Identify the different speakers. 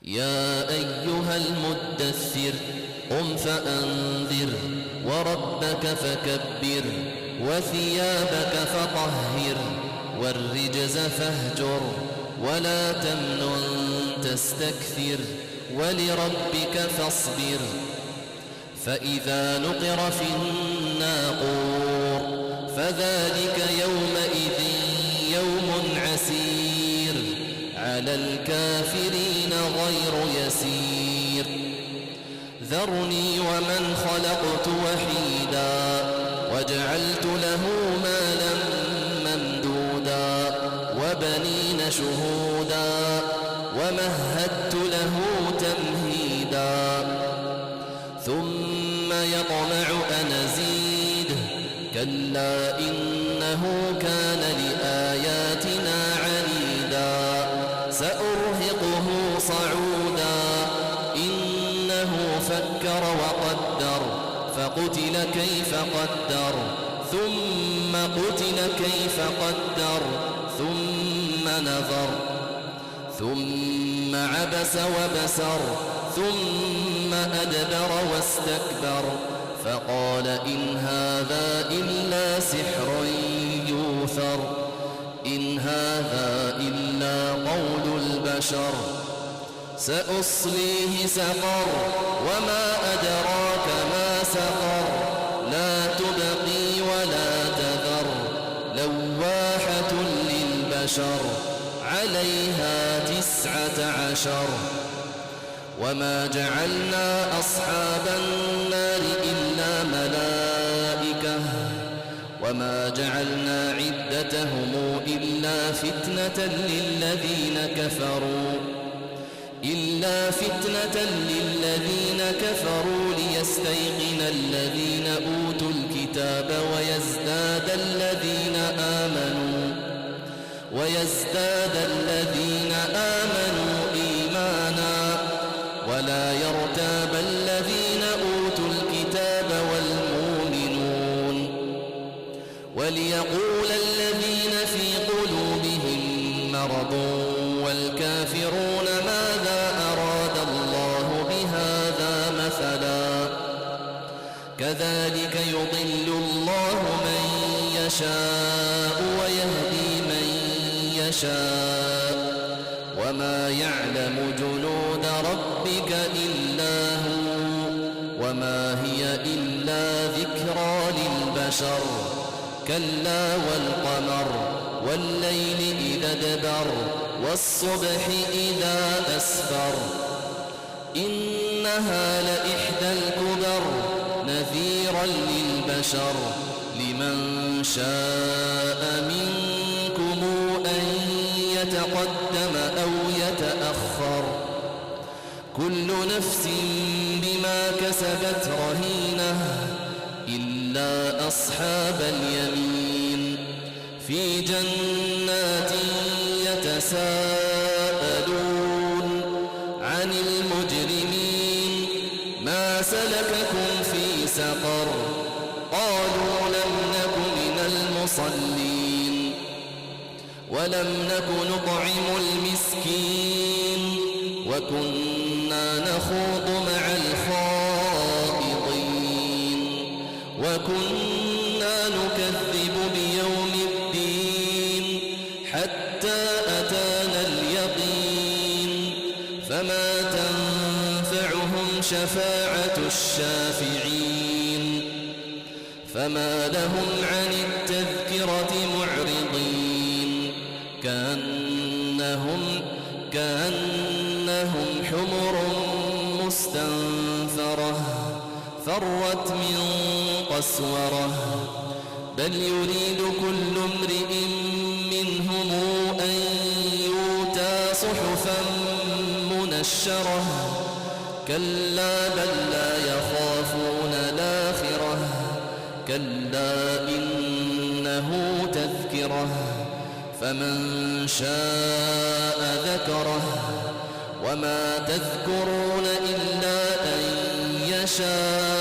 Speaker 1: يا أيها المدثر قم فأنذر وربك فكبر وثيابك فطهر والرجز فاهجر ولا تمنن تستكثر ولربك فاصبر فإذا نقر في الناقور فذلك يومئذ يوم عسير على الكافرين غير يسير ذرني ومن خلقت وحيدا وجعلت له مالا ممدودا وبنين شهودا ومهدت له تمهيدا ثم يطمع أن أزيد كلا إنه كان لآياتنا عنيدا سأرهقه صعودا إنه فكر وقدر فقتل كيف قدر ثم قتل كيف قدر ثم نظر ثم عبس وبسر ثم أدبر واستكبر فقال إن هذا إلا سحر يوثر إن هذا إلا قول البشر سأصليه سقر وما أدراك ما سقر لا تبقي ولا تذر لواحة للبشر عليها 19 وما جعلنا أصحاب النار إلا ملائكة وما جعلنا عدتهم إلا فتنة للذين كفروا ليستيقن الذين أوتوا الكتاب ويزداد الذين آمنوا إيمانا ولا يرتاب الذين أوتوا الكتاب والمؤمنون وليقول الذين في قلوبهم مرض والكافرون ماذا أراد الله بهذا مثلا كذلك يضل الله من يشاء ويهدي من يشاء وما يعلم جنود ربك إلا هو وما هي إلا ذكرى للبشر كلا والقمر والليل إذا ادبر والصبح إذا أسفر إنها لإحدى الكبر نذيرا للبشر لمن شاء منكم أن يتقدم أو يتأخر كل نفس بما كسبت رهينة إلا أصحاب اليمين في جنات يتساءلون عن المجرمين ما سلككم في سقر قالوا لم نك من المصلين ولم نك نطعم المسكين وكنا نخوض مع الخائضين وكنا نكذب بيوم الدين حتى أتانا اليقين فما تنفعهم شفاعة الشافعين فما لهم عن التذكرة معرضين كأنهم حمر مستنفرة فرت من قسورة بل يريد كل امرئ منهم أن يؤتى صحفا منشرة كلا بل لا يخافون الآخرة كلا إنه تذكرة فمن شاء ذكره وما تذكرون إلا أن يشاء